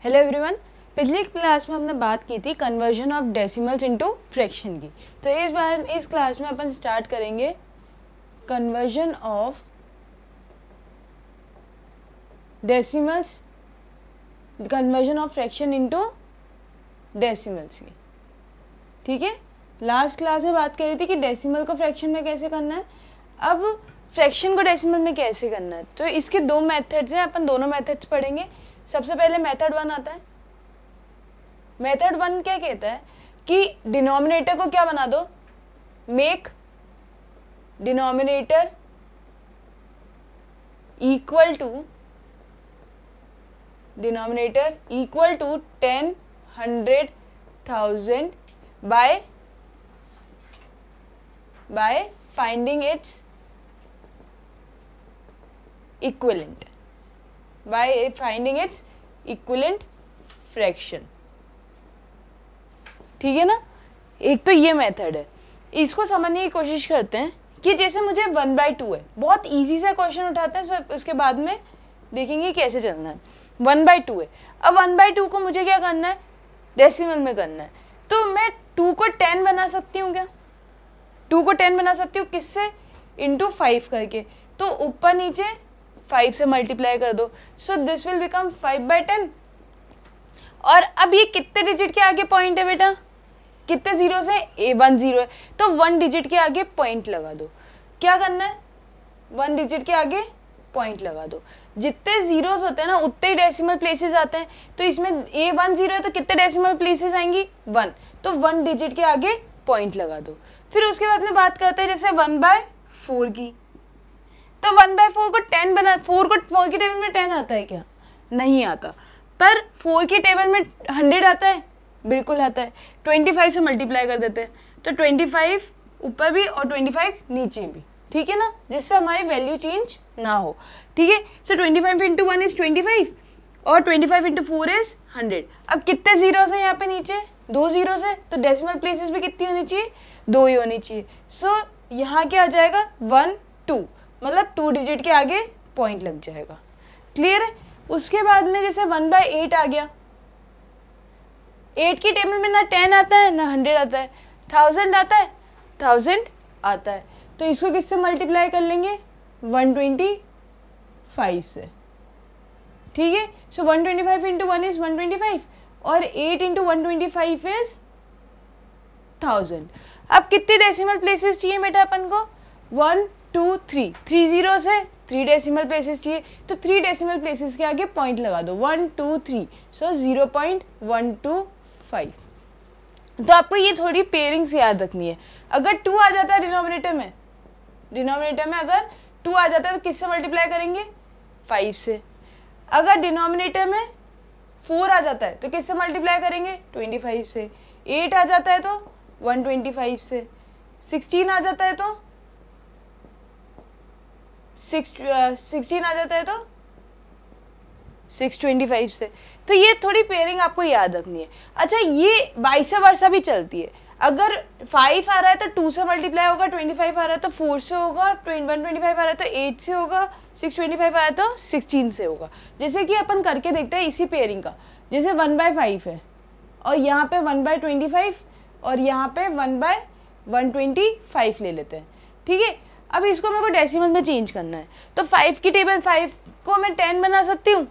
Hello everyone. पिछली class में हमने बात की थी conversion of decimals into fraction की। तो इस क्लास में अपन स्टार्ट करेंगे conversion of decimals, conversion of fraction into decimals की। ठीक है, लास्ट क्लास में बात करी थी कि डेसिमल को फ्रैक्शन में कैसे करना है, अब फ्रैक्शन को डेसिमल में कैसे करना है। तो इसके दो मेथड्स हैं, अपन दोनों मेथड्स पढ़ेंगे। सबसे पहले मेथड 1 आता है। मेथड 1 क्या कहता है कि डिनोमिनेटर को क्या बना दो, make denominator equal to 10, 100, 1000 by finding its equivalent, fraction. ठीक है ना, एक तो ये मेथड है। इसको समझने की कोशिश करते हैं कि जैसे मुझे 1/2 है, बहुत इजी सा क्वेश्चन उठाते हैं, सो उसके बाद में देखेंगे कैसे चलना है। 1/2 है, अब 1/2 को मुझे क्या करना है, डेसिमल में करना है। तो मैं 2 को 10 बना सकती हूँ क्या? 2 को 10 बना सकती हूँ किससे? इंटू 5 करके। तो ऊपर नीचे 5 से मल्टीप्लाई कर दो, सो दिस विल बिकम 5/10। और अब ये कितने डिजिट के आगे पॉइंट है बेटा? कितने जीरो से? 1 0 है, तो 1 डिजिट के आगे पॉइंट लगा दो। क्या करना है? 1 डिजिट के आगे पॉइंट लगा दो। जितने जीरोस होते हैं ना उतने ही डेसिमल प्लेसेस आते हैं। तो इसमें A1 0 है तो कितने डेसिमल प्लेसेस आएंगी? 1। तो 1 डिजिट के आगे पॉइंट लगा दो। फिर उसके बाद में बात करते हैं जैसे 1/4 की। तो 1/4 को 10 बना, 4 की टेबल में 10 आता है क्या? नहीं आता। पर 4 की टेबल में 100 आता है, बिल्कुल आता है। 25 से मल्टीप्लाई कर देते हैं, तो 25 ऊपर भी और 25 नीचे भी। ठीक है ना, जिससे हमारी वैल्यू चेंज ना हो। ठीक है, सो 25 इंटू 1 इज 25 और 25 इंटू 4 इज 100। अब कितने जीरोस हैं यहाँ पे नीचे? 2 जीरोस है, तो डेसिमल प्लेसेस भी कितनी होनी चाहिए? 2 ही होनी चाहिए। सो यहाँ क्या आ जाएगा? 1 2, मतलब 2 डिजिट के आगे पॉइंट लग जाएगा। क्लियर है? उसके बाद में जैसे 1/8 आ गया। 8 की टेबल में ना 10 आता है ना 100 आता है। 1000 आता है, 1000 आता है। तो इसको किससे मल्टीप्लाई कर लेंगे? 125 से। ठीक है, सो 125 इंटू 1 इज 125 और 8 इंटू 125 इज 1000। अब कितने डेसिमल प्लेसेस चाहिए बेटा अपन को? 1 2 3, 3 जीरो से 3 डेसिमल प्लेसेस चाहिए। तो 3 डेसिमल प्लेसेस के आगे पॉइंट लगा दो, 1 2 3, सो 0.125। तो आपको ये थोड़ी पेयरिंग्स याद रखनी है। अगर 2 आ जाता है डिनोमिनेटर में अगर 2 आ जाता है तो किससे मल्टीप्लाई करेंगे? 5 से। अगर डिनोमिनेटर में 4 आ जाता है तो किससे मल्टीप्लाई करेंगे? 25 से। 8 आ जाता है तो 125 से। 16 आ जाता है तो 16 आ जाता है तो 625 से। तो ये थोड़ी पेयरिंग आपको याद रखनी है। अच्छा, ये वाइस वर्सा भी चलती है। अगर 5 आ रहा है तो 2 से मल्टीप्लाई होगा, 25 आ रहा है तो 4 से होगा, 125 आ रहा है तो 8 से होगा, 625 आ रहा है तो 16 से होगा। जैसे कि अपन करके देखते हैं इसी पेयरिंग का। जैसे 1/5 है और यहाँ पे 1/25 और यहाँ पे 1/125 ले लेते हैं। ठीक है, अब इसको मेरे को डेसिमल में चेंज करना है। तो 5 की टेबल 5 को मैं 10 बना सकती हूँ।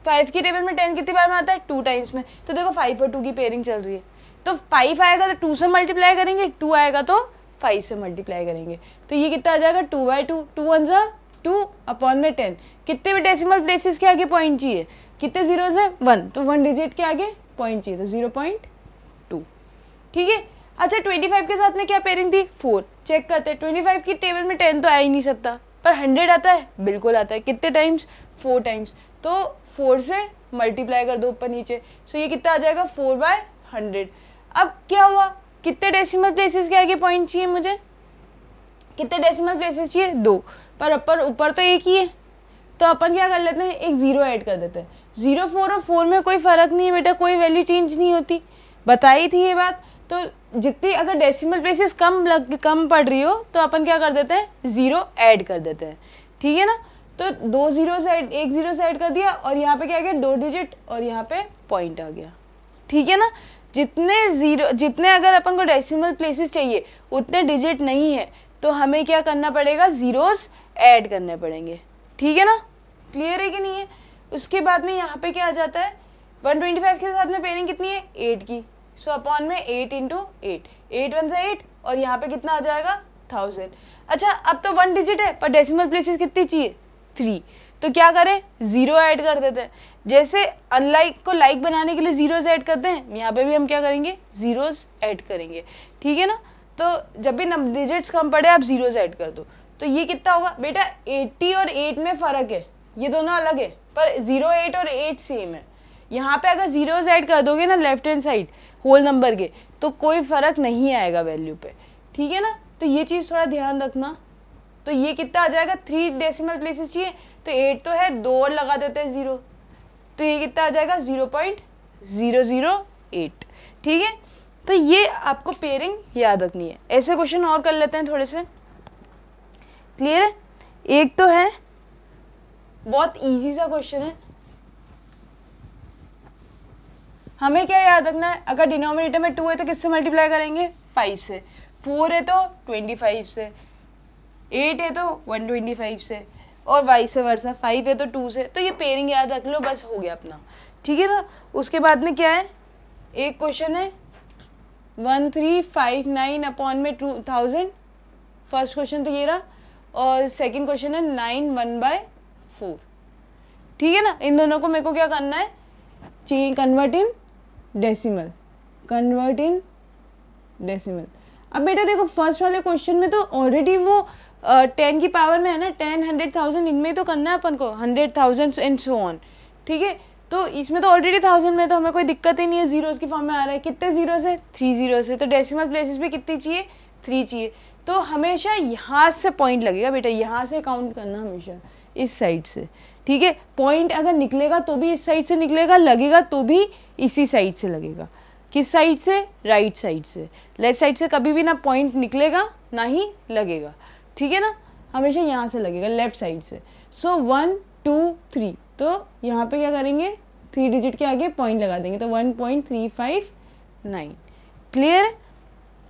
5 की टेबल में 10 कितनी बार में आता है? 2 टाइम्स में। तो देखो 5 और 2 की पेयरिंग चल रही है। तो 5 आएगा तो 2 से मल्टीप्लाई करेंगे, 2 आएगा तो 5 से मल्टीप्लाई करेंगे। तो ये कितना आ जाएगा? 2/2, 2 1 2 अपॉन में 10। कितने भी डेसिमल प्लेसेस के आगे पॉइंट चाहिए? कितने जीरोस है? 1, तो 1 डिजिट के आगे पॉइंट चाहिए, तो 0.2। ठीक है। अच्छा, 25 के साथ में क्या पेयरिंग थी? 4। चेक करते हैं। 25 की टेबल में 10 तो आ ही नहीं सकता, पर 100 आता है, बिल्कुल आता है। कितने टाइम्स? 4 टाइम्स। तो 4 से मल्टीप्लाई कर दो ऊपर नीचे, सो ये कितना आ जाएगा? 4/100। अब क्या हुआ? कितने डेसिमल प्लेसेस के आगे पॉइंट चाहिए मुझे? कितने डेसिमल प्लेसेस चाहिए? 2, पर ऊपर तो एक ही है। तो अपन क्या कर लेते हैं? एक 0 ऐड कर देते हैं। 0 4 और 4 में कोई फर्क नहीं है बेटा, कोई वैल्यू चेंज नहीं होती, बताई थी ये बात। तो जितनी अगर डेसिमल प्लेसेस कम पड़ रही हो तो अपन क्या कर देते हैं? 0 ऐड कर देते हैं। ठीक है ना, तो 2 जीरो से एक जीरो से ऐड कर दिया और यहाँ पे क्या आ गया 2 डिजिट और यहाँ पे पॉइंट आ गया। ठीक है ना, जितने अगर अपन को डेसिमल प्लेसेस चाहिए उतने डिजिट नहीं है तो हमें क्या करना पड़ेगा, जीरोस ऐड करने पड़ेंगे। ठीक है ना, क्लियर है कि नहीं है। उसके बाद में यहाँ पे क्या आ जाता है, 125 के साथ में पेयरिंग कितनी है 8 की, सो अपॉन में 8 इंटू 8, 8 1 से 8 और यहाँ पे कितना आ जाएगा 1000। अच्छा अब तो 1 डिजिट है पर डेसिमल प्लेसेस कितनी चाहिए 3, तो क्या करें जीरो ऐड कर देते हैं। जैसे अनलाइक को लाइक बनाने के लिए जीरोस ऐड करते हैं, यहाँ पे भी हम क्या करेंगे जीरोस ऐड करेंगे। ठीक है ना, तो जब भी डिजिट्स कम पड़े आप जीरोस ऐड कर दो। तो ये कितना होगा बेटा 80 और 8 में फ़र्क है, ये दोनों अलग है पर 0 8 और 8 सेम है। यहाँ पे अगर जीरोस ऐड कर दोगे ना left hand side whole number के तो कोई फ़र्क नहीं आएगा वैल्यू पे। ठीक है ना, तो ये चीज़ थोड़ा ध्यान रखना। तो ये कितना आ जाएगा 3 डेसिमल प्लेसेस चाहिए तो 8 तो है, 2 और लगा देते हैं 0, तो ये कितना आ जाएगा 0.008। ठीक है, तो ये आपको पेयरिंग याद रखनी है। ऐसे क्वेश्चन और कर लेते हैं थोड़े से, क्लियर है। एक तो है बहुत इजी सा क्वेश्चन है, हमें क्या याद रखना है, अगर डिनोमिनेटर में 2 है तो किससे मल्टीप्लाई करेंगे 5 से, 4 है तो 25 से, 8 है तो 125 से और वाइस वर्सा, 5 है तो 2 से। तो ये पेयरिंग याद रख लो, बस हो गया अपना। ठीक है ना, उसके बाद में क्या है, एक क्वेश्चन है 1359 अपॉन में 2000, फर्स्ट क्वेश्चन तो ये रहा, और सेकंड क्वेश्चन है 9 1/4। ठीक है ना, इन दोनों को मेरे को क्या करना है, चाहिए convert in decimal, convert in decimal. अब बेटा देखो फर्स्ट वाले क्वेश्चन में तो ऑलरेडी वो 10 की पावर में है ना, 10 100,000 इनमें तो करना है अपन को, 100,000 एंड सो ऑन। ठीक है, तो इसमें तो ऑलरेडी 1000 में तो हमें कोई दिक्कत ही नहीं है, जीरोस की फॉर्म में आ रहा है। कितने जीरोस है 3 जीरोस है, तो डेसिमल प्लेसेस भी कितनी चाहिए 3 चाहिए। तो हमेशा यहाँ से पॉइंट लगेगा बेटा, यहाँ से काउंट करना हमेशा इस साइड से। ठीक है, पॉइंट अगर निकलेगा तो भी इस साइड से निकलेगा, लगेगा तो भी इसी साइड से लगेगा। किस साइड से, राइट साइड से। लेफ्ट साइड से कभी भी ना पॉइंट निकलेगा ना ही लगेगा। ठीक है ना, हमेशा यहाँ से लगेगा लेफ्ट साइड से। सो 1 2 3, तो यहाँ पे क्या करेंगे 3 डिजिट के आगे पॉइंट लगा देंगे, तो 1.359। क्लियर है।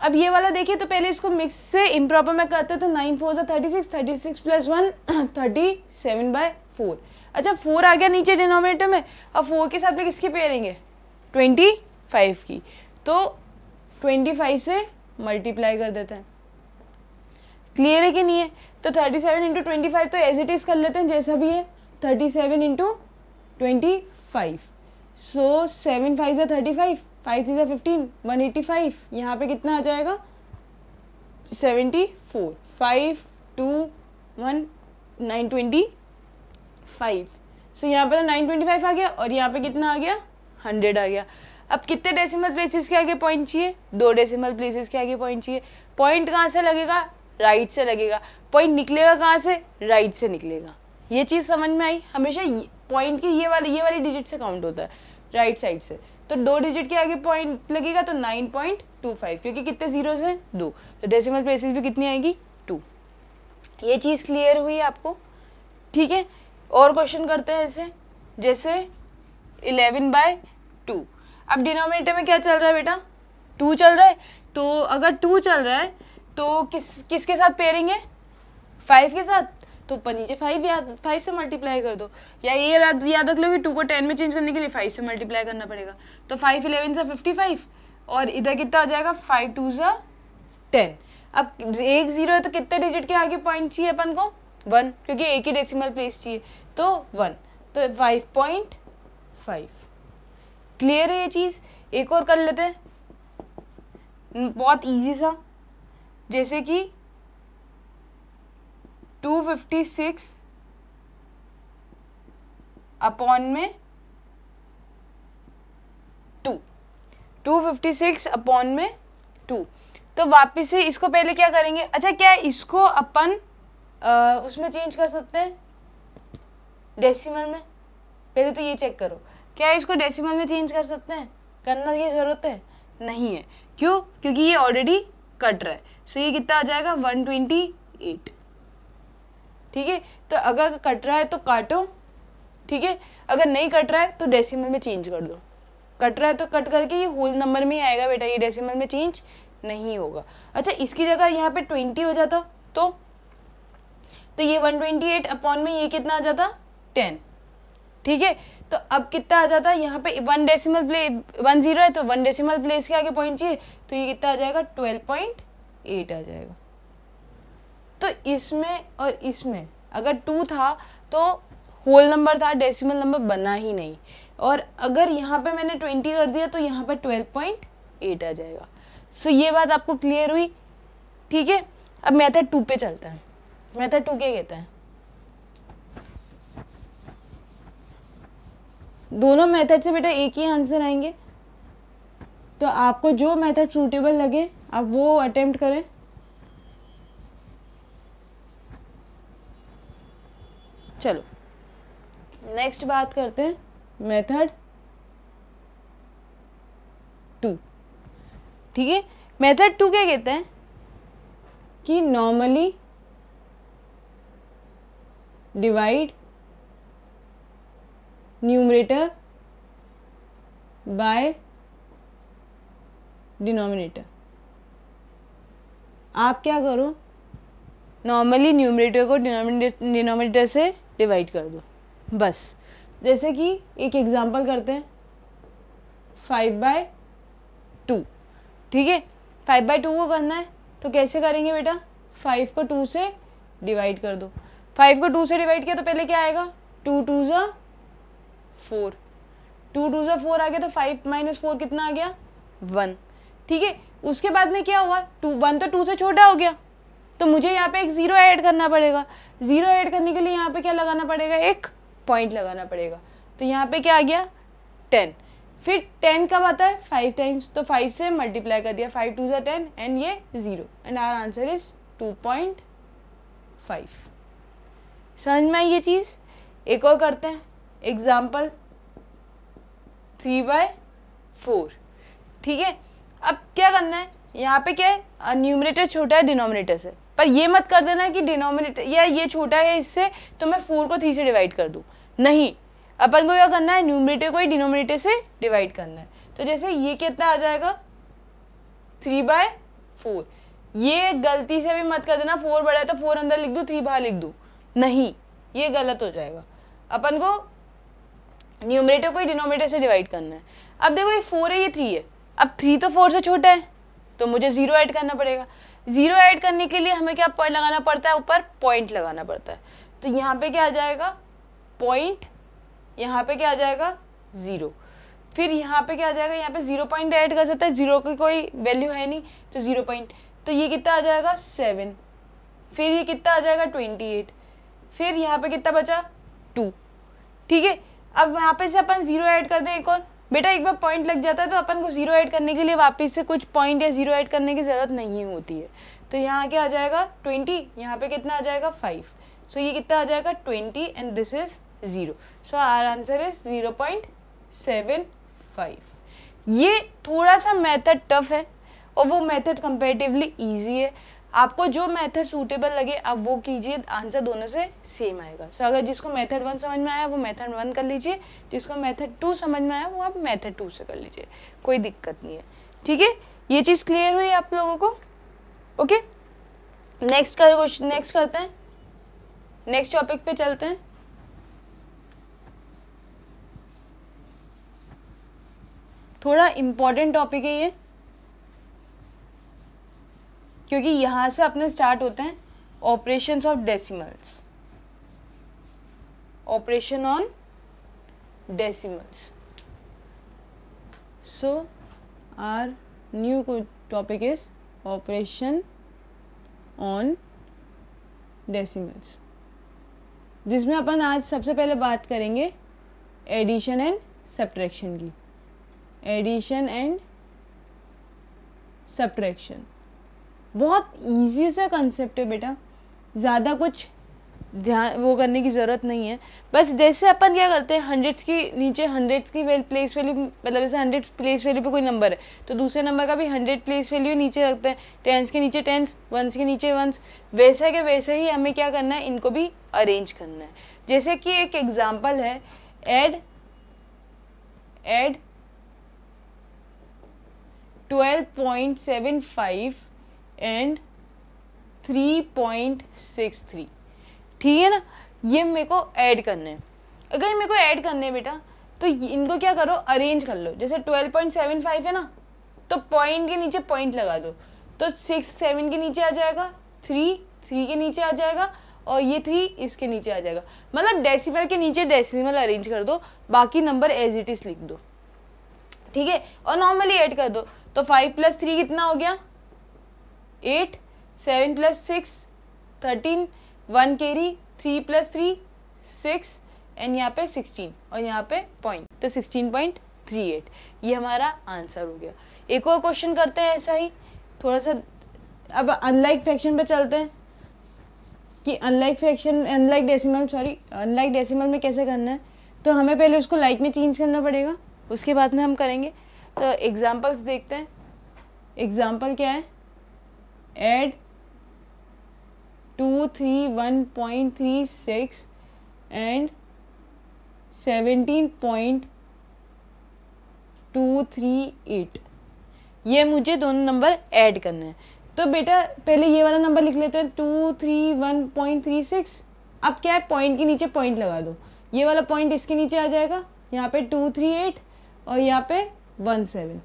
अब ये वाला देखिए, तो पहले इसको मिक्स से इम्प्रॉपर में करते तो 9 4 36, 36 प्लस 1 37/4। अच्छा 4 आ गया नीचे डिनोमिनेटर में, अब 4 के साथ में किसकी पेयरिंग है 25 की, तो 25 से मल्टीप्लाई कर देते हैं। क्लियर है कि नहीं है। तो 37 इंटू 25 तो एज इट इज कर लेते हैं जैसा भी है, 37 इंटू 25, सो 7 5 से 35, 5 3 से 15, 185। यहाँ पे कितना आ जाएगा 74, 5 2 1 925। सो यहाँ पे तो 925 आ गया और यहाँ पे कितना आ गया 100 आ गया। अब कितने डेसिमल प्लेसेस के आगे पॉइंट चाहिए, 2 डेसिमल प्लेसेस के आगे पॉइंट चाहिए। पॉइंट कहाँ से लगेगा, राइट से लगेगा। पॉइंट निकलेगा कहाँ से, राइट से निकलेगा। ये चीज़ समझ में आई। हमेशा पॉइंट की ये वाली डिजिट से काउंट होता है, राइट साइड से। तो 2 डिजिट के आगे पॉइंट लगेगा तो 9.25, क्योंकि कितने जीरोस हैं 2, तो डेसिमल प्लेसेस भी कितनी आएगी 2। ये चीज़ क्लियर हुई आपको। ठीक है, और क्वेश्चन करते हैं ऐसे, जैसे 11/2। अब डिनोमिनेटर में क्या चल रहा है बेटा 2 चल रहा है, तो अगर 2 चल रहा है तो किसके साथ पेयरिंग है 5 के साथ, तो ऊपर नीचे 5 से मल्टीप्लाई कर दो। या ये याद रख लो कि 2 को 10 में चेंज करने के लिए 5 से मल्टीप्लाई करना पड़ेगा। तो 5 11 से 55 और इधर कितना आ जाएगा 5 2 से 10। अब 1 0 है तो कितने डिजिट के आगे पॉइंट चाहिए अपन को 1, क्योंकि एक ही डेसिमल प्लेस चाहिए, तो 1, तो 5.5। क्लियर है ये चीज़। एक और कर लेते हैं बहुत इजी सा, जैसे कि 256 अपॉन में 2, 256 अपॉन में 2। तो वापिस से इसको पहले क्या करेंगे, अच्छा क्या इसको अपन उसमें चेंज कर सकते हैं डेसिमल में, पहले तो ये चेक करो क्या इसको डेसिमल में चेंज कर सकते हैं, करना की ज़रूरत है नहीं है। क्यों, क्योंकि ये ऑलरेडी कट रहा है। सो ये कितना आ जाएगा 128। ठीक है, तो अगर कट रहा है तो काटो, ठीक है, अगर नहीं कट रहा है तो डेसिमल में चेंज कर दो। कट रहा है तो कट करके ये होल नंबर में ही आएगा बेटा, ये डेसिमल में चेंज नहीं होगा। अच्छा, इसकी जगह यहाँ पे 20 हो जाता तो ये 128 अपॉन में ये कितना आ जाता 10, ठीक है। तो अब कितना आ जाता है, यहाँ पे 1 डेसिमल प्लेस 1 0 है तो 1 डेसिमल प्लेस के आगे पॉइंट चाहिए, तो ये कितना आ जाएगा 12.8 आ जाएगा। तो इसमें और इसमें अगर 2 था तो होल नंबर था, डेसिमल नंबर बना ही नहीं, और अगर यहाँ पे मैंने 20 कर दिया तो यहाँ पे 12.8 आ जाएगा। सो ये बात आपको क्लियर हुई, ठीक है। अब मेथड 2 पे चलते हैं। मेथड 2 क्या कहते हैं? दोनों मेथड से बेटा एक ही आंसर आएंगे, तो आपको जो मेथड सूटेबल लगे आप वो अटेम्प्ट करें। चलो नेक्स्ट बात करते हैं मेथड 2, ठीक है। मेथड 2 क्या कहते हैं कि normally divide numerator by denominator. आप क्या करो, नॉर्मली न्यूमरेटर को डिनोमिनेटर से डिवाइड कर दो, बस। जैसे कि एक एग्जांपल करते हैं 5/2, ठीक है। 5/2 को करना है तो कैसे करेंगे बेटा, 5 को 2 से डिवाइड कर दो। 5 को 2 से डिवाइड किया तो पहले क्या आएगा, 2 2 ज़ा 4, 2 2 ज़ा 4 आ गया, तो 5 - 4 कितना आ गया 1, ठीक है। उसके बाद में क्या हुआ, 1 तो 2 से छोटा हो गया, तो मुझे यहाँ पे एक 0 ऐड करना पड़ेगा। 0 ऐड करने के लिए यहाँ पे क्या लगाना पड़ेगा, एक पॉइंट लगाना पड़ेगा। तो यहाँ पे क्या आ गया 10, फिर 10 कब आता है 5 टाइम्स, तो 5 से मल्टीप्लाई कर दिया, 5 2 ज़ा 10 एंड ये 0 एंड आवर आंसर इज 2.5। समझ में आई ये चीज़? एक और करते हैं एग्जाम्पल 3/4, ठीक है। अब क्या करना है, यहाँ पे क्या है, न्यूमरेटर छोटा है डिनोमिनेटर से, पर ये मत कर देना कि डिनोमिनेटर या ये छोटा है इससे तो मैं 4 को 3 से डिवाइड कर दूँ, नहीं। अपन को क्या करना है, न्यूमरेटर को ही डिनोमिनेटर से डिवाइड करना है। तो जैसे ये कितना आ जाएगा 3/4, ये गलती से भी मत कर देना 4 बड़ा है तो 4 अंदर लिख दूँ 3 बाहर लिख दूँ, नहीं, ये गलत हो जाएगा। अपन को न्यूमरेटर को ही डिनोमिनेटर से डिवाइड करना है। अब देखो ये 4 है ये 3 है, अब 3 तो 4 से छोटा है तो मुझे 0 ऐड करना पड़ेगा। 0 ऐड करने के लिए हमें क्या पॉइंट लगाना पड़ता है, ऊपर पॉइंट लगाना पड़ता है। तो यहाँ पे क्या आ जाएगा पॉइंट, यहाँ पे क्या आ जाएगा 0, फिर यहाँ पे क्या आ जाएगा, यहाँ पे 0 पॉइंट ऐड कर सकता है, 0 की कोई वैल्यू है नहीं तो 0 पॉइंट, तो ये कितना आ जाएगा 7, फिर ये कितना आ जाएगा 28, फिर यहाँ पे कितना बचा 2, ठीक है। अब यहाँ पे से अपन 0 ऐड कर दें एक और, बेटा एक बार पॉइंट लग जाता है तो अपन को 0 ऐड करने के लिए वापस से कुछ पॉइंट या 0 ऐड करने की ज़रूरत नहीं होती है। तो यहाँ क्या आ जाएगा 20, यहाँ पे कितना आ जाएगा 5, सो ये कितना आ जाएगा 20 and this is 0, so our answer is 0.75। ये थोड़ा सा मेथड टफ है और वो मेथड कंपैरेटिवली ईजी है। आपको जो मेथड सूटेबल लगे आप वो कीजिए, आंसर दोनों से सेम आएगा। सो अगर जिसको मेथड 1 समझ में आया वो मेथड 1 कर लीजिए, जिसको मेथड 2 समझ में आया वो आप मेथड 2 से कर लीजिए, कोई दिक्कत नहीं है, ठीक है। ये चीज़ क्लियर हुई आप लोगों को? ओके, नेक्स्ट करते हैं, नेक्स्ट टॉपिक पे चलते हैं। थोड़ा इम्पोर्टेंट टॉपिक है ये, क्योंकि यहाँ से अपने स्टार्ट होते हैं operations of decimals, operation on decimals. So our new topic is operation on decimals, जिसमें अपन आज सबसे पहले बात करेंगे एडिशन एंड सब्ट्रैक्शन की। एडिशन एंड सब्ट्रैक्शन बहुत इजी सा कंसेप्ट है बेटा, ज़्यादा कुछ ध्यान वो करने की ज़रूरत नहीं है। बस जैसे अपन क्या करते हैं, हंड्रेड्स की नीचे हंड्रेड्स की प्लेस वैल्यू, मतलब जैसे 100 प्लेस वैल्यू पे कोई नंबर है तो दूसरे नंबर का भी 100 प्लेस वैल्यू नीचे रखते हैं, टेंस के नीचे टेंस, वंस के नीचे वंस, वैसे के वैसे ही हमें क्या करना है, इनको भी अरेंज करना है। जैसे कि एक एग्जाम्पल है, एड 12.75 एंड 3.63, ठीक है ना। ये मेरे को ऐड करने हैं। अगर मेरे को ऐड करने हैं बेटा तो इनको क्या करो, अरेंज कर लो। जैसे 12.75 है ना, तो पॉइंट के नीचे पॉइंट लगा दो, तो 6 7 के नीचे आ जाएगा, 3 3 के नीचे आ जाएगा, और ये 3 इसके नीचे आ जाएगा। मतलब डेसिमल के नीचे डेसिमल अरेंज कर दो, बाकी नंबर एज इट इज लिख दो, ठीक है। और नॉर्मली ऐड कर दो, तो 5 + 3 कितना हो गया, 8, 7 + 6 13, 1 कैरी, 3 + 3 6, एंड यहाँ पे 16 और यहाँ पे पॉइंट, तो 16.38 ये हमारा आंसर हो गया। एक और क्वेश्चन करते हैं ऐसा ही थोड़ा सा। अब अनलाइक फ्रैक्शन पे चलते हैं कि अनलाइक डेसिमल में कैसे करना है। तो हमें पहले उसको लाइक में चेंज करना पड़ेगा, उसके बाद में हम करेंगे। तो एग्जाम्पल्स देखते हैं। एग्जाम्पल क्या है, ऐड 231.36 एंड 17.238, ये मुझे दोनों नंबर ऐड करने हैं। तो बेटा पहले ये वाला नंबर लिख लेते हैं, 231.36। अब क्या है, पॉइंट के नीचे पॉइंट लगा दो, ये वाला पॉइंट इसके नीचे आ जाएगा, यहाँ पे 238 और यहाँ पे 17।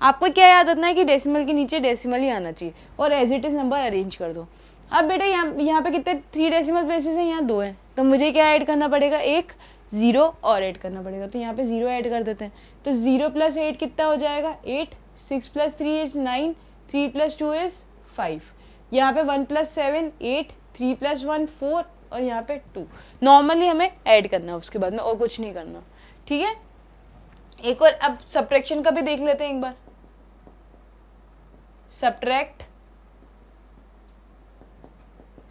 आपको क्या याद रखना है कि डेसिमल के नीचे डेसिमल ही आना चाहिए, और as it is number arrange कर दो। अब बेटा यहाँ पे कितने 3 डेसिमल प्लेसेस हैं, यहाँ 2 हैं, तो मुझे क्या ऐड करना पड़ेगा, एक 0 और ऐड करना पड़ेगा। तो यहाँ पे 0 ऐड कर देते हैं, तो 0 + 8 कितना हो जाएगा, 8, 6 + 3 इज 9, 3 + 2 इज 5, यहाँ पे 1 + 7 8, 3 + 1 4, और यहाँ पे 2। नॉर्मली हमें ऐड करना है, उसके बाद में और कुछ नहीं करना, ठीक है। एक और अब सब्ट्रैक्शन का भी देख लेते हैं एक बार। सब्ट्रैक्ट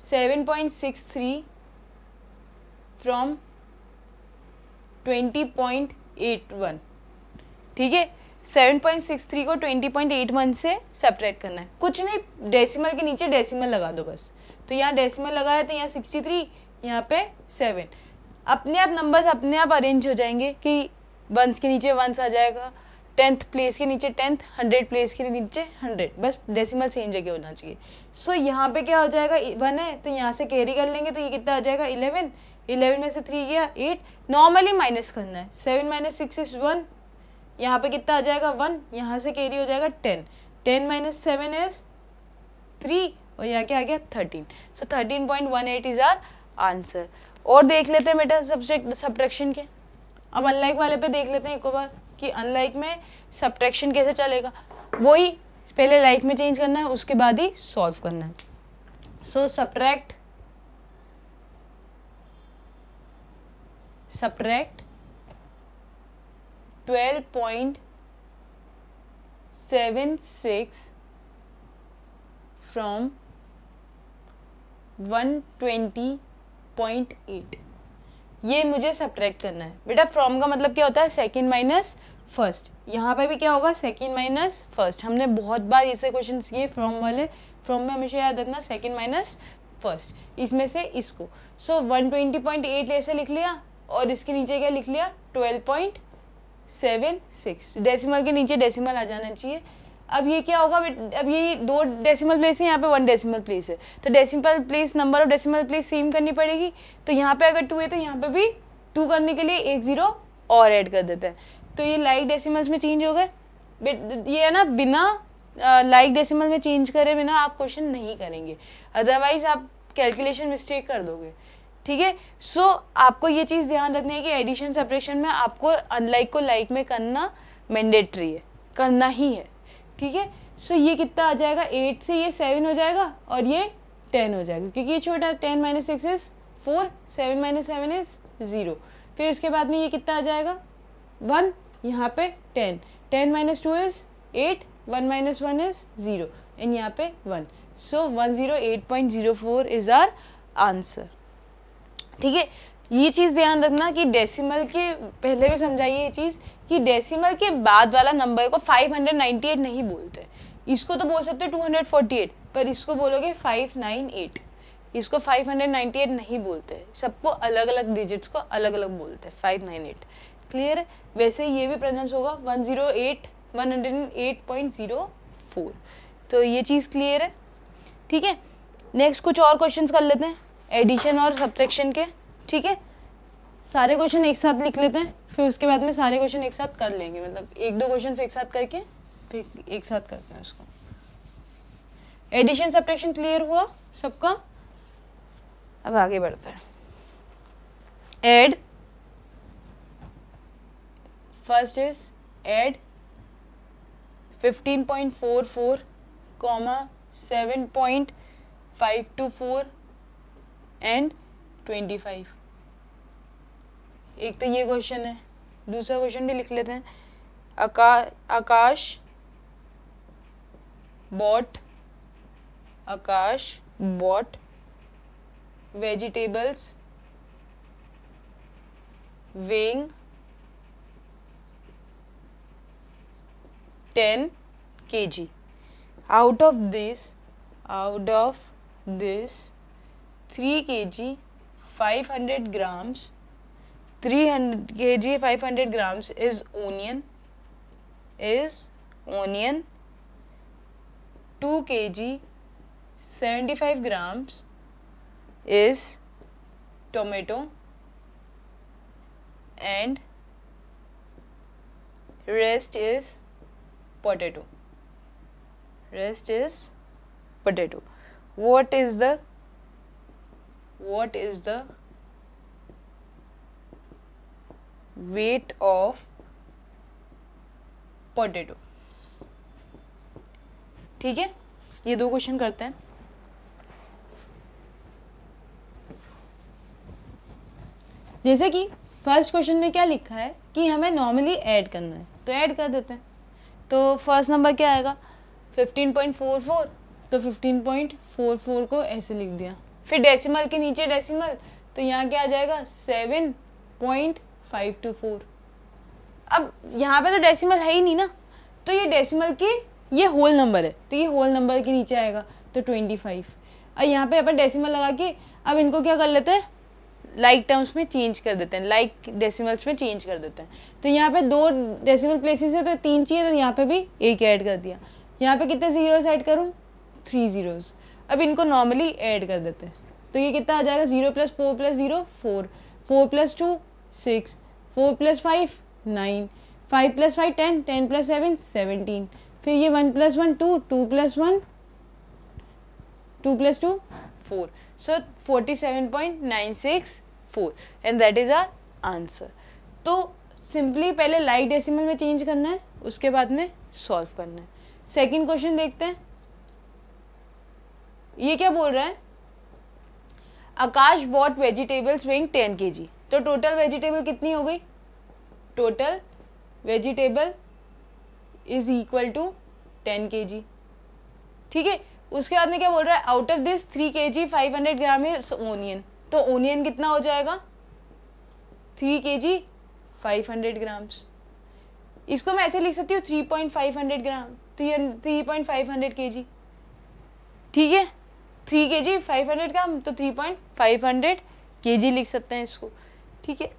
7.63 फ्रॉम 20.81, ठीक है। 7.63 को 20.81 से सब्ट्रैक्ट करना है, कुछ नहीं, डेसिमल के नीचे डेसिमल लगा दो बस। तो यहाँ डेसिमल लगाया तो यहाँ 63, यहाँ पे 7। अपने आप नंबर्स अपने आप अरेंज हो जाएंगे कि वंस के नीचे वंस आ जाएगा, 10th प्लेस के नीचे 10th, 100 प्लेस के नीचे 100, बस डेसिमल सेम जगह होना चाहिए। सो यहाँ पे क्या हो जाएगा, 1 है तो यहाँ से कैरी कर लेंगे, तो ये कितना आ जाएगा 11, 11 में से 3 गया 8। नॉर्मली माइनस करना है, 7 - 6 इज 1, यहाँ पे कितना आ जाएगा 1, यहाँ से कैरी हो जाएगा 10, 10 - 7 इज 3, और यहाँ क्या आ गया 13। सो 13.18 इज आवर आंसर। और देख लेते हैं बेटा सब्ट्रैक्शन के। अब अनलाइक वाले पे देख लेते हैं एक बार कि अनलाइक में सब्ट्रैक्शन कैसे चलेगा। वही पहले लाइक में चेंज करना है, उसके बाद ही सॉल्व करना है। सो सब्ट्रैक्ट 12.76 फ्रॉम 120.8, ये मुझे सब्ट्रैक्ट करना है। बेटा फ्रॉम का मतलब क्या होता है, सेकंड माइनस फर्स्ट। यहाँ पे भी क्या होगा, सेकंड माइनस फर्स्ट। हमने बहुत बार ऐसे क्वेश्चन किए फ्रॉम वाले। फ्रॉम में हमेशा याद रखना सेकंड माइनस फर्स्ट, इसमें से इसको। सो 120.8 ऐसे लिख लिया, और इसके नीचे क्या लिख लिया 12.76। डेसिमल के नीचे डेसिमल आ जाना चाहिए। अब ये क्या होगा, अब ये 2 डेसिमल प्लेस है, यहाँ पे 1 डेसिमल प्लेस है, तो decimal place number of decimal place same करनी पड़ेगी। तो यहाँ पे अगर 2 है तो यहाँ पे भी 2 करने के लिए एक 0 और ऐड कर देते हैं, तो ये लाइक डेसिमल्स में चेंज हो गए। ये है ना, बिना लाइक डेसिमल में चेंज करे बिना आप क्वेश्चन नहीं करेंगे, अदरवाइज आप कैलकुलेशन मिस्टेक कर दोगे, ठीक है। सो आपको ये चीज़ ध्यान रखनी है कि एडिशन सब्ट्रैक्शन में आपको अनलाइक को लाइक में करना मैंडेटरी है, करना ही है, ठीक है। सो ये कितना आ जाएगा, 8 से ये 7 हो जाएगा और ये 10 हो जाएगा, क्योंकि ये छोटा 10 - 6 इज 4, 7 - 7 इज 0। फिर उसके बाद में ये कितना आ जाएगा 1, यहाँ पे 10, 10 - 2 इज 8, 1 - 1 इज 0, एंड यहाँ पे 1। सो 108.04 इज आवर आंसर। ठीक है, ये चीज़ ध्यान रखना कि डेसिमल के पहले भी समझाइए ये चीज़ कि डेसिमल के बाद वाला नंबर को 598 नहीं बोलते। इसको तो बोल सकते हो 248, पर इसको बोलोगे 598। इसको 598 नहीं बोलते, सबको अलग अलग डिजिट्स को अलग अलग बोलते हैं 598। क्लियर है? वैसे ये भी प्रेजेंस होगा 108.04। तो ये चीज़ क्लियर है। ठीक है, नेक्स्ट कुछ और क्वेश्चंस कर लेते हैं एडिशन और सब्ट्रैक्शन के। ठीक है, सारे क्वेश्चन एक साथ लिख लेते हैं, फिर उसके बाद में सारे क्वेश्चन एक साथ कर लेंगे, मतलब एक दो क्वेश्चन एक साथ करके फिर एक साथ करते हैं उसको। एडिशन सब्ट्रैक्शन क्लियर हुआ सबका? अब आगे बढ़ते हैं। Add, first is add 15.44, 7.524 and 25। एक तो ये क्वेश्चन है, दूसरा क्वेश्चन भी लिख लेते हैं। आकाश bought vegetables weighing 10 kg. Out of this 3 kg 500 grams 300 kg 500 grams is onion. 2 kg 75 grams is tomato, and rest is potato. What is the weight of potato? ठीक है, ये दो क्वेश्चन करते हैं। जैसे कि फर्स्ट क्वेश्चन में क्या लिखा है कि हमें नॉर्मली ऐड करना है, तो ऐड कर देते हैं। तो फर्स्ट नंबर क्या आएगा 15.44, तो 15.44 को ऐसे लिख दिया, फिर डेसिमल के नीचे डेसिमल, तो यहाँ क्या आ जाएगा 7.524। अब यहाँ पे तो डेसिमल है ही नहीं ना, तो ये डेसिमल की ये होल नंबर है, तो ये होल नंबर के नीचे आएगा तो 25। और यहाँ पे अपन डेसिमल लगा के अब इनको क्या कर लेते हैं, लाइक टर्म्स में चेंज कर देते हैं, लाइक डेसिमल्स में चेंज कर देते हैं। तो यहाँ पे 2 डेसिमल प्लेसेस है तो 3 चाहिए, तो यहाँ पे भी 1 ऐड कर दिया। यहाँ पे कितने जीरोस ऐड करूँ, 3 जीरोस। अब इनको नॉर्मली ऐड कर देते हैं, तो ये कितना आ जाएगा 0 + 4 + 0 4, 4 + 2 6, 4 + 5 9, 5 + 5 10, 10 + 7 17, फिर ये 1 + 1 2, 2 + 1 2 + 2 4, so 47.964 and that is our answer। तो सिंपली पहले लाइक डेसिमल में चेंज करना है, उसके बाद में सॉल्व करना है। सेकंड क्वेश्चन देखते हैं, ये क्या बोल रहा है, Akash bought vegetables weighing 10 kg। तो टोटल वेजिटेबल कितनी हो गई, total vegetable is equal to 10 kg। ठीक है, उसके बाद में क्या बोल रहा है, out of this 3 kg 500 gram is onion. तो ओनियन कितना हो जाएगा 3 kg 500 ग्राम्स। इसको मैं ऐसे लिख सकती हूँ 3.500 ग्राम, 3.500 kg। ठीक है, 3 kg 500 ग्राम, तो 3.500 kg लिख सकते हैं इसको। ठीक है,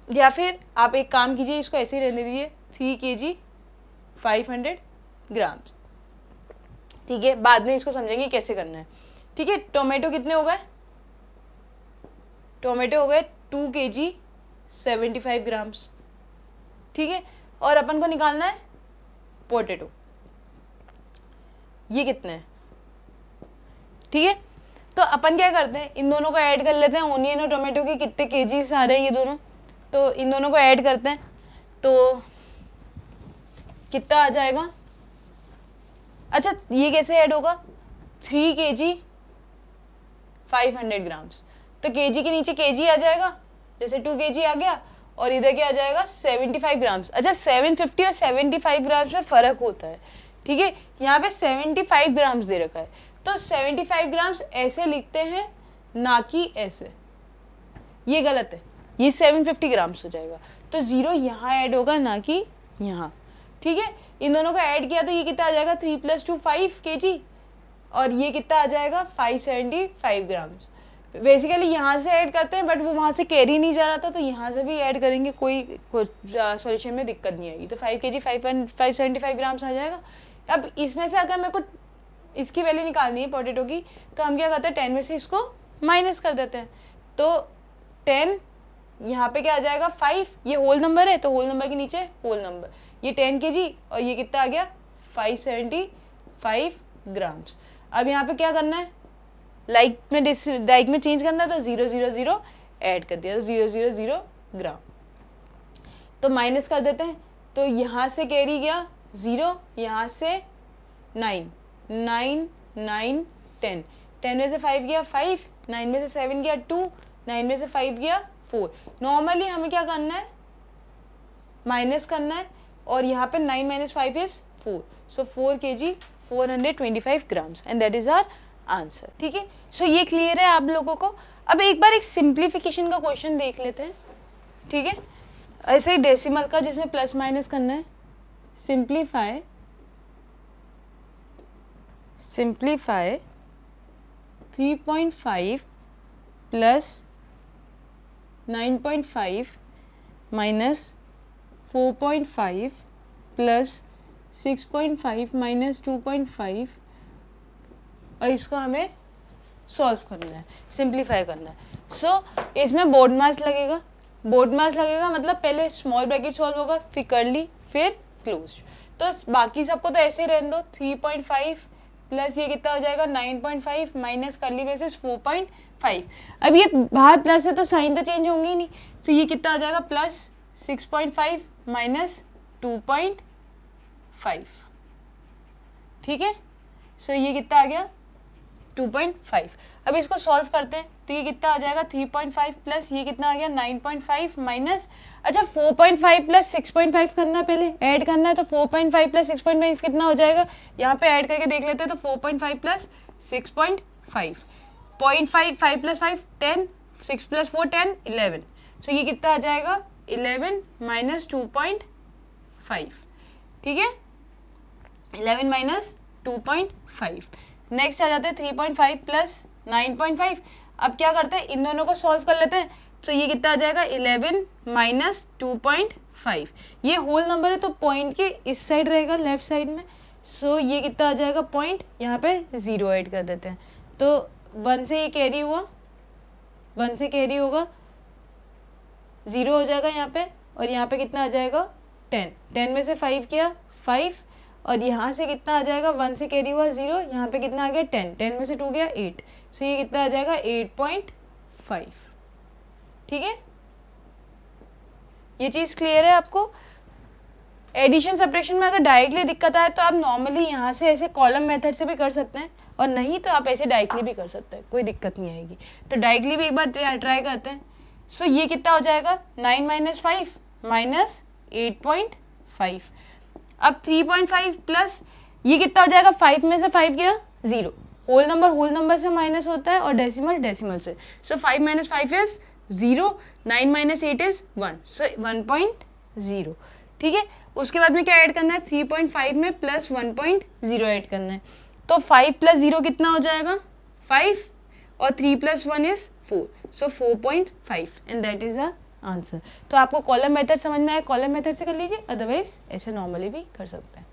या फिर आप एक काम कीजिए, इसको ऐसे ही रहने दीजिए 3 kg 500 ग्राम्स। ठीक है, बाद में इसको समझेंगे कैसे करना है। ठीक है, टोमेटो कितने हो गए, टोमेटो हो गए 2 kg 75 ग्राम्स। ठीक है, और अपन को निकालना है पोटैटो, ये कितने हैं। ठीक है, तो अपन क्या करते हैं, इन दोनों को ऐड कर लेते हैं, ओनियन और टोमेटो के कितने केजीज आ रहे हैं ये दोनों, तो इन दोनों को ऐड करते हैं, तो कितना आ जाएगा। अच्छा, ये कैसे ऐड होगा, 3 kg 500 ग्राम्स, तो केजी के नीचे केजी आ जाएगा, जैसे 2 kg आ गया, और इधर क्या आ जाएगा 75 ग्राम्स। अच्छा, 750 और 75 ग्राम्स में फ़र्क होता है। ठीक है, यहाँ पे 75 ग्राम्स दे रखा है, तो 75 ग्राम्स ऐसे लिखते हैं, ना कि ऐसे। ये गलत है, ये 750 ग्राम्स हो जाएगा। तो 0 यहाँ ऐड होगा, ना कि यहाँ। ठीक है, इन दोनों को ऐड किया तो ये कितना आ जाएगा, 3 + 2 5 kg, और ये कितना आ जाएगा 575 ग्राम्स। बेसिकली यहाँ से ऐड करते हैं, बट वो वहाँ से कैरी नहीं जा रहा था, तो यहाँ से भी ऐड करेंगे, कोई सॉल्यूशन में दिक्कत नहीं आएगी। तो 5 kg 575 ग्राम्स आ जाएगा। अब इसमें से अगर मेरे को इसकी वैल्यू निकालनी है पोटैटो की, तो हम क्या करते हैं, 10 में से इसको माइनस कर देते हैं। तो 10 यहाँ पे क्या आ जाएगा 5, ये होल नंबर है तो होल नंबर के नीचे होल नंबर, ये 10 kg और ये कितना आ गया 575 ग्राम्स। अब यहाँ पे क्या करना है, लाइक में चेंज करना है, तो 0 0 0 ऐड कर दिया, तो 0 0 0 ग्राम। तो माइनस कर देते हैं, तो यहाँ से कैरी गया 0, यहाँ से 9 9 9 10, 10 में से 5 गया 5, 9 में से 7 गया 2, 9 में से 5 गया 4। नॉर्मली हमें क्या करना है, माइनस करना है, और यहाँ पे 9 - 5 is 4, so 4 kg 425 grams, and that is our answer. ठीक है, सो ये क्लियर है आप लोगों को। अब एक बार एक सिंप्लीफिकेशन का क्वेश्चन देख लेते हैं। ठीक है, ऐसे ही डेसिमल का जिसमें प्लस माइनस करना है। Simplify 3.5 plus 9.5 minus 4.5 plus 6.5 minus 2.5, और इसको हमें सॉल्व करना है, सिंप्लीफाई करना है। सो इसमें बोर्ड मास लगेगा, मतलब पहले स्मॉल ब्रैकेट सॉल्व होगा, फिर कर्ली, फिर क्लोज। तो बाकी सबको तो ऐसे ही रहने दो, 3.5 प्लस ये कितना हो जाएगा 9.5 माइनस कर्ली में से 4.5। अब ये बाहर प्लस है तो साइन तो चेंज होंगे ही नहीं, तो ये कितना आ जाएगा प्लस 6.5 माइनस 2.5। ठीक है, सो ये कितना आ गया 2.5। अब इसको सॉल्व करते हैं, तो ये कितना आ जाएगा 3.5 प्लस ये कितना आ गया 9.5 माइनस, अच्छा 4.5 प्लस 6.5 करना है, पहले ऐड करना है, तो 4.5 प्लस 6.5 कितना हो जाएगा, यहाँ पे ऐड करके देख लेते हैं। तो 4.5 प्लस 6.5, 0.5 5 प्लस 5 10, 6 प्लस 4 10 11, सो ये कितना आ जाएगा 11 माइनस 2.5। ठीक है, 11 माइनस 2.5। नेक्स्ट आ जाते हैं 3.5 प्लस 9.5। अब क्या करते हैं, इन दोनों को सॉल्व कर लेते हैं। तो ये कितना आ जाएगा 11 माइनस 2.5, ये होल नंबर है तो पॉइंट के इस साइड रहेगा, लेफ्ट साइड में। सो ये कितना आ जाएगा पॉइंट, यहाँ पे 0 ऐड कर देते हैं, तो 1 से ये कैरी हुआ, 1 से कैरी होगा 0 हो जाएगा यहाँ पे, और यहाँ पे कितना आ जाएगा 10, 10 में से 5 किया 5, और यहाँ से कितना आ जाएगा 1 से कैरी हुआ 0, यहाँ पे कितना आ गया 10, 10 में से 2 गया 8, सो ये कितना आ जाएगा 8.5। ठीक है, ये चीज़ क्लियर है आपको। एडिशन सब्ट्रैक्शन में अगर डायरेक्टली दिक्कत आए तो आप नॉर्मली यहाँ से ऐसे कॉलम मेथड से भी कर सकते हैं, और नहीं तो आप ऐसे डायरेक्टली भी कर सकते हैं, कोई दिक्कत नहीं आएगी। तो डायरेक्टली भी एक बार ट्राई करते हैं। सो ये कितना हो जाएगा 9 - 5 माइनस 8.5। अब 3.5 प्लस ये कितना हो जाएगा, 5 में से 5 गया 0, होल नंबर से माइनस होता है, और डेसिमल से। सो 5 - 5 इज 0, 9 - 8 इज 1, सो 1.0। ठीक है, उसके बाद में क्या ऐड करना है, 3.5 में प्लस 1.0 ऐड करना है। तो 5 + 0 कितना हो जाएगा 5, और 3 + 1 is 4, so 4.5, and that is a answer. तो आपको कॉलम मेथड समझ में आया, कॉलम मेथड से कर लीजिए, अदरवाइज ऐसे नॉर्मली भी कर सकते हैं।